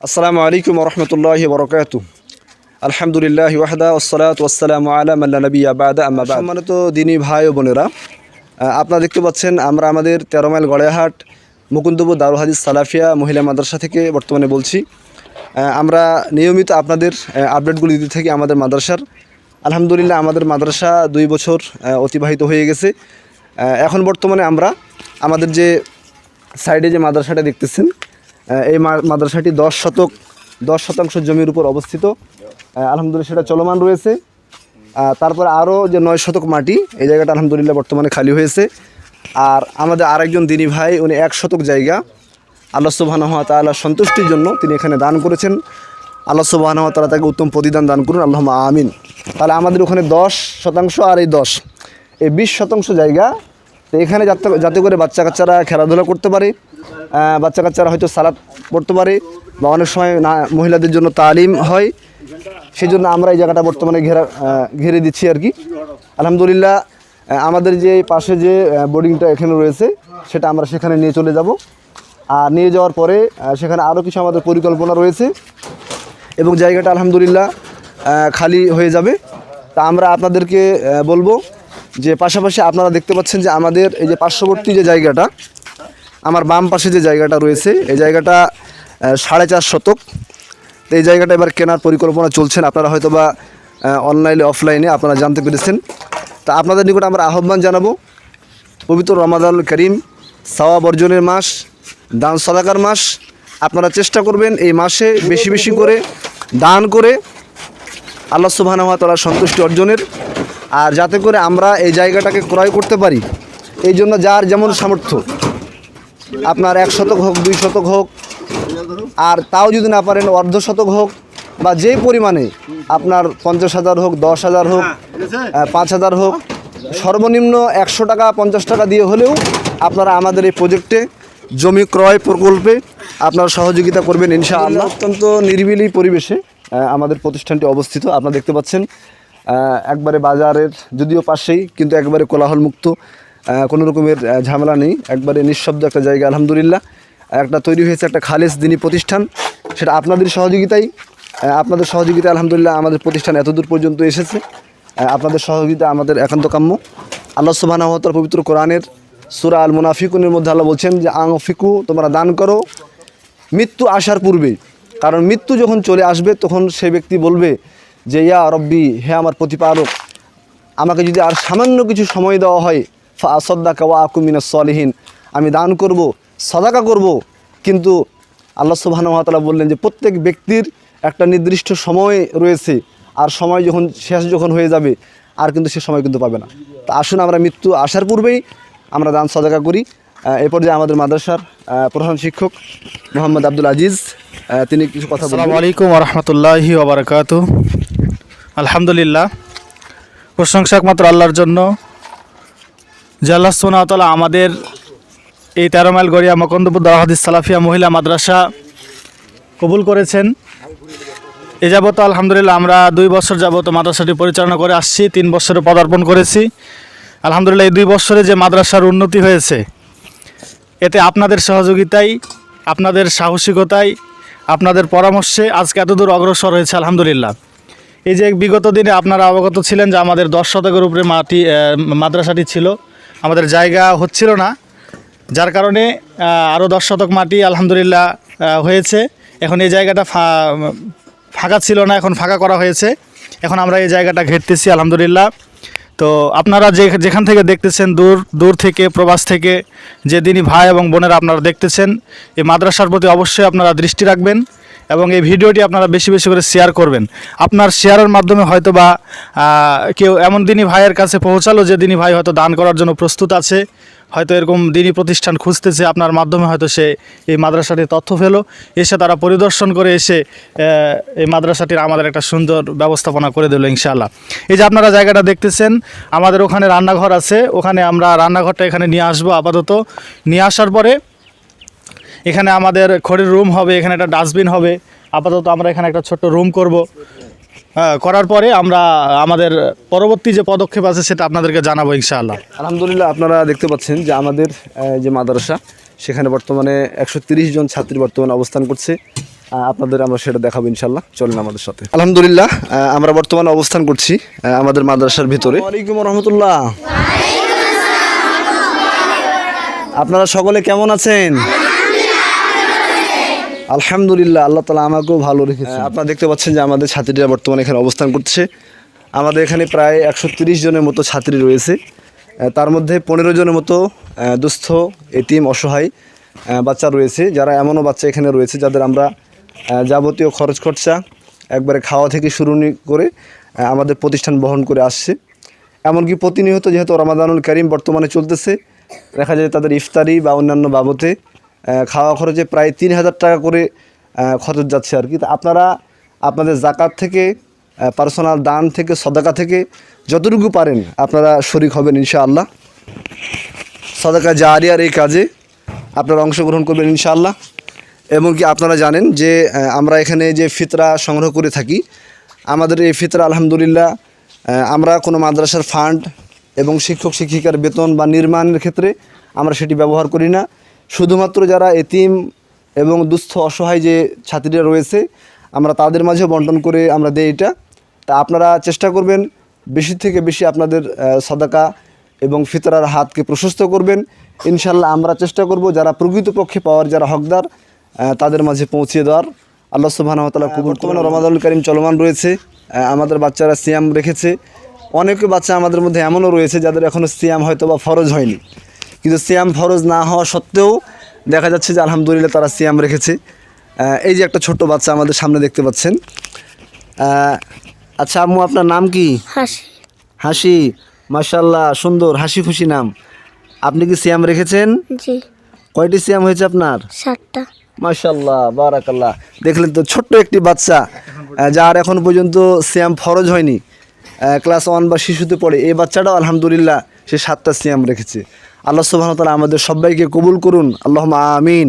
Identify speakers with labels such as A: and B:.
A: আসসালামু আলাইকুম রহমতুল্লাহি বরকাতু। আলহামদুলিল্লাহ ওয়াহদা ওয়াসসালাতু ওয়াসসালামু আলা মান লা নাবিয়্যা বা'দা আম্মা বা'দ। সম্মানিত দিনী ভাই ও বোনেরা, আপনারা দেখতে পাচ্ছেন আমরা আমাদের 13 মাইল গড়াইহাট মুকুন্দপুর দারুল হাদিস সালাফিয়া মহিলা মাদ্রাসা থেকে বর্তমানে বলছি। আমরা নিয়মিত আপনাদের আপডেটগুলি দিতে থাকি আমাদের মাদ্রাসার। আলহামদুলিল্লাহ আমাদের মাদ্রাসা 2 বছর অতিবাহিত হয়ে গেছে। এখন বর্তমানে আমরা আমাদের যে সাইডে যে মাদ্রাসাটা দেখতেছেন, এই মাদ্রাসাটি 10 শতাংশ জমির উপর অবস্থিত। আলহামদুলিল্লাহ সেটা চলমান রয়েছে। তারপরে আরও যে 9 শতক মাটি, এই জায়গাটা আলহামদুলিল্লাহ বর্তমানে খালি হয়েছে। আর আমাদের আরেকজন দিনী ভাই, উনি 1 শতক জায়গা আল্লাহ সুবহানাহু ওয়া তাআলার সন্তুষ্টির জন্য তিনি এখানে দান করেছেন। আল্লাহ সুবহানাহু ওয়া তাআলা তাকে উত্তম প্রতিদান দান করুন, আল্লাহুম্মা আমিন। তাহলে আমাদের ওখানে 10 শতাংশ আর এই 20 শতাংশ জায়গা। তো এখানে যাতে করে বাচ্চা কাচ্চারা খেলাধুলা করতে পারে, বাচ্চা কাচ্চারা হয়তো সালাত পড়তে পারে, বা অনেক সময় মহিলাদের জন্য তালিম হয়, সেই জন্য আমরা এই জায়গাটা বর্তমানে ঘিরে দিচ্ছি আর কি। আলহামদুলিল্লাহ আমাদের যে পাশে যে বোর্ডিংটা এখানে রয়েছে, সেটা আমরা সেখানে নিয়ে চলে যাব। আর নিয়ে যাওয়ার পরে সেখানে আরও কিছু আমাদের পরিকল্পনা রয়েছে এবং জায়গাটা আলহামদুলিল্লাহ খালি হয়ে যাবে। তা আমরা আপনাদেরকে বলবো যে পাশাপাশি আপনারা দেখতে পাচ্ছেন যে আমাদের এই যে পার্শ্ববর্তী যে জায়গাটা, আমার বাম পাশে যে জায়গাটা রয়েছে, এই জায়গাটা 4.5 শতক। তো এই জায়গাটা এবার কেনার পরিকল্পনা চলছেন। আপনারা হয়তো বা অনলাইনে অফলাইনে আপনারা জানতে পেরেছেন। তা আপনাদের নিকট আমরা আহ্বান জানাবো, পবিত্র রমাদানুল কারীম, সওয়াব অর্জনের মাস, দান সাদাকার মাস। আপনারা চেষ্টা করবেন এই মাসে বেশি বেশি করে দান করে আল্লাহ সুবহানাহু ওয়া তাআলার সন্তুষ্টি অর্জনের, আর যাতে করে আমরা এই জায়গাটাকে ক্রয় করতে পারি। এই জন্য যার যেমন সামর্থ্য, আপনার 1 শতক হোক, 2 শতক হোক, আর তাও যদি না পারেন অর্ধ শতক হোক, বা যেই পরিমাণে আপনার 50,000 হোক, 10,000 হোক, 5,000 হোক, সর্বনিম্ন 100 টাকা 50 টাকা দিয়ে হলেও আপনারা আমাদের এই প্রজেক্টে জমি ক্রয় প্রকল্পে আপনারা সহযোগিতা করবেন ইনশাআল্লাহ। অত্যন্ত নিরিবিলি পরিবেশে আমাদের প্রতিষ্ঠানটি অবস্থিত। আপনারা দেখতে পাচ্ছেন একবারে বাজারের যদিও পাশেই, কিন্তু একবারে কোলাহলমুক্ত, কোনো রকমের ঝামেলা নেই, একবারে নিঃশব্দ একটা জায়গা। আলহামদুলিল্লাহ একটা তৈরি হয়েছে একটা খালেস দিনী প্রতিষ্ঠান, সেটা আপনাদের সহযোগিতায় আলহামদুলিল্লাহ আমাদের প্রতিষ্ঠান এতদূর পর্যন্ত এসেছে। আপনাদের সহযোগিতা আমাদের একান্ত কাম্য। আল্লাহ সুবহানাহু ওয়া তাআলা পবিত্র কোরআনের সূরা আল মুনাফিকুনের মধ্যে আল্লাহ বলছেন যে আনফিকু, তোমরা দান করো মৃত্যু আসার পূর্বে। কারণ মৃত্যু যখন চলে আসবে তখন সেই ব্যক্তি বলবে যে ইয়া রব্বি, হে আমার প্রতিপালক, আমাকে যদি আর সামান্য কিছু সময় দেওয়া হয়, ফা আসাদ্দাকা ওয়া আকুম মিনাস সলিহিন, আমি দান করব, সাদাকা করব। কিন্তু আল্লাহ সুবহানাহু ওয়া তাআলা বললেন যে প্রত্যেক ব্যক্তির একটা নির্দিষ্ট সময় রয়েছে, আর সময় শেষ যখন হয়ে যাবে আর কিন্তু সে সময় কিন্তু পাবে না। তা আসুন আমরা মৃত্যু আসার পূর্বেই আমরা দান সাদাকা করি। এরপর যে আমাদের মাদ্রাসার প্রধান শিক্ষক মোহাম্মদ আব্দুল আজিজ, তিনি কিছু কথা বলবেন।
B: আসসালামু আলাইকুম ওয়া রাহমাতুল্লাহি ওয়া বারাকাতুহু। আলহামদুলিল্লাহ, প্রশংসা একমাত্র আল্লাহর জন্য, যে আল্লাহ সুবহানাহু ওয়া তাআলা আমাদের এই 13 মাইল গড়িয়া মুকুন্দপুর দারুল হাদিস সালাফিয়া মহিলা মাদ্রাসা কবুল করেছেন। এ যাবত আলহামদুলিল্লাহ আমরা 2 বছর যাবত মাদ্রাসাটি পরিচালনা করে আসছি, 3 বছরে পদার্পণ করেছি। আলহামদুলিল্লাহ এই 2 বছরে যে মাদ্রাসার উন্নতি হয়েছে, এতে আপনাদের সহযোগিতায়, আপনাদের সাহসিকতায়, আপনাদের পরামর্শে আজকে এতদূর অগ্রসর হয়েছে আলহামদুলিল্লাহ। এই যে বিগত দিনে আপনারা অবগত ছিলেন যে আমাদের 10 শতকের উপরে মাদ্রাসাটি ছিল, আমাদের জায়গা হচ্ছিল না, যার কারণে আরও 10 শতক মাটি আলহামদুলিল্লাহ হয়েছে। এখন এই জায়গাটা ফাঁকা ছিল না, এখন ফাঁকা করা হয়েছে। এখন আমরা এই জায়গাটা ঘেরতেছি আলহামদুলিল্লাহ। তো আপনারা যেখান থেকে দেখতেছেন, দূর থেকে, প্রবাস থেকে যে দিনী ভাই এবং বোনেরা আপনারা দেখতেছেন, এই মাদ্রাসার প্রতি অবশ্যই আপনারা দৃষ্টি রাখবেন এবং এই ভিডিওটি আপনারা বেশি বেশি করে শেয়ার করবেন। আপনার শেয়ারের মাধ্যমে হয়তো বা কেউ এমন দিনী ভাইয়ের কাছে পৌঁছালো যে দিনী ভাই হয়তো দান করার জন্য প্রস্তুত আছে, হয়তো এরকম দিনী প্রতিষ্ঠান খুঁজতেছে, আপনার মাধ্যমে হয়তো সে এই মাদ্রাসাটির তথ্য পেল, এসে তারা পরিদর্শন করে এসে এই মাদ্রাসাটির আমাদের একটা সুন্দর ব্যবস্থাপনা করে দিল ইনশাআল্লাহ। এই যে আপনারা জায়গাটা দেখতেছেন, আমাদের ওখানে রান্নাঘর আছে, ওখানে আমরা রান্নাঘরটা এখানে নিয়ে আসবো আপাতত। নিয়ে আসার পরে এখানে আমাদের খড়ির রুম হবে, এখানে একটা ডাস্টবিন হবে। আপাতত আমরা এখানে একটা ছোট্ট রুম করব। করার পরে আমরা আমাদের পরবর্তী যে পদক্ষেপ আছে সেটা আপনাদেরকে জানাবো ইনশাআল্লাহ।
A: আলহামদুলিল্লাহ আপনারা দেখতে পাচ্ছেন যে আমাদের যে মাদ্রাসা, সেখানে বর্তমানে 130 জন ছাত্রী বর্তমানে অবস্থান করছে। আপনাদের আমরা সেটা দেখাবো ইনশাল্লাহ। চলেন আমাদের সাথে। আলহামদুলিল্লাহ, আমরা বর্তমানে অবস্থান করছি আমাদের মাদ্রাসার ভিতরে। ওয়ালাইকুম রহমতুল্লাহ। আপনারা সকলে কেমন আছেন? আলহামদুলিল্লাহ, আল্লাহ তাআলা আমাকেও ভালো রেখেছে। আপনারা দেখতে পাচ্ছেন যে আমাদের ছাত্রীরা বর্তমানে এখানে অবস্থান করছে। আমাদের এখানে প্রায় 130 জনের মতো ছাত্রী রয়েছে। তার মধ্যে 15 জনের মতো দুস্থ, এতিম, অসহায় বাচ্চা রয়েছে। যারা এমনও বাচ্চা এখানে রয়েছে যাদের আমরা যাবতীয় খরচ খরচা একবারে খাওয়া থেকে শুরু করে আমাদের প্রতিষ্ঠান বহন করে আসছে। এমনকি প্রতিনিয়ত যেহেতু রমাদানুল কারীম বর্তমানে চলতেছে, দেখা যায় তাদের ইফতারি বা অন্যান্য বাবদে খাওয়া খরচে প্রায় 3000 টাকা করে খরচ যাচ্ছে আর কি। তো আপনারা আপনাদের যাকাত থেকে, পার্সোনাল দান থেকে, সদাকা থেকে যতটুকু পারেন আপনারা শরীক হবেন ইনশাআল্লাহ। সদাকা জারিয়ার এই কাজে আপনারা অংশগ্রহণ করবেন ইনশাআল্লাহ। এবং কি আপনারা জানেন যে আমরা এখানে যে ফিতরা সংগ্রহ করে থাকি, আমাদের এই ফিতরা আলহামদুলিল্লাহ আমরা কোনো মাদ্রাসার ফান্ড এবং শিক্ষক শিক্ষিকার বেতন বা নির্মাণের ক্ষেত্রে আমরা সেটি ব্যবহার করি না। শুধুমাত্র যারা এতিম এবং দুস্থ অসহায় যে ছাত্রীরা রয়েছে আমরা তাদের মাঝেও বন্টন করে আমরা দেই এটা। তা আপনারা চেষ্টা করবেন বেশি থেকে বেশি আপনাদের সদাকা এবং ফিতরার হাতকে প্রশস্ত করবেন ইনশাল্লাহ। আমরা চেষ্টা করব যারা প্রকৃতপক্ষে পাওয়ার, যারা হকদার, তাদের মাঝে পৌঁছে দেওয়ার। আল্লাহ সুবহানাহু ওয়া তাআলা কবুল। বর্তমানে রমাদানুল কারীম চলমান রয়েছে, আমাদের বাচ্চারা সিয়াম রেখেছে। অনেকে বাচ্চা আমাদের মধ্যে এমনও রয়েছে যাদের এখনও সিয়াম হয়তো বা ফরজ হয়নি, কিন্তু সিয়াম ফরজ না হওয়া সত্ত্বেও দেখা যাচ্ছে যে আলহামদুলিল্লাহ তারা সিয়াম রেখেছে। এই যে একটা ছোট্ট বাচ্চা আমাদের সামনে দেখতে পাচ্ছেন। আচ্ছা আম্মু, আপনার নাম কি?
C: হাসি।
A: হাসি, মাশাআল্লাহ, সুন্দর হাসি খুশি নাম। আপনি কি সিয়াম রেখেছেন?
C: জি।
A: কয়টি সিয়াম হয়েছে আপনার?
C: 7টা।
A: মাশাআল্লাহ, বারাকাল্লাহ। দেখলেন তো, ছোট্ট একটি বাচ্চা যার এখন পর্যন্ত সিয়াম ফরজ হয়নি, ক্লাস 1 বা শিশুতে পড়ে, এই বাচ্চাটাও আলহামদুলিল্লাহ সে 7টা সিয়াম রেখেছে। আল্লাহ সুবহানাহু ওয়া তাআলা আমাদের সবাইকে কবুল করুন, আল্লাহুম্মা আমিন।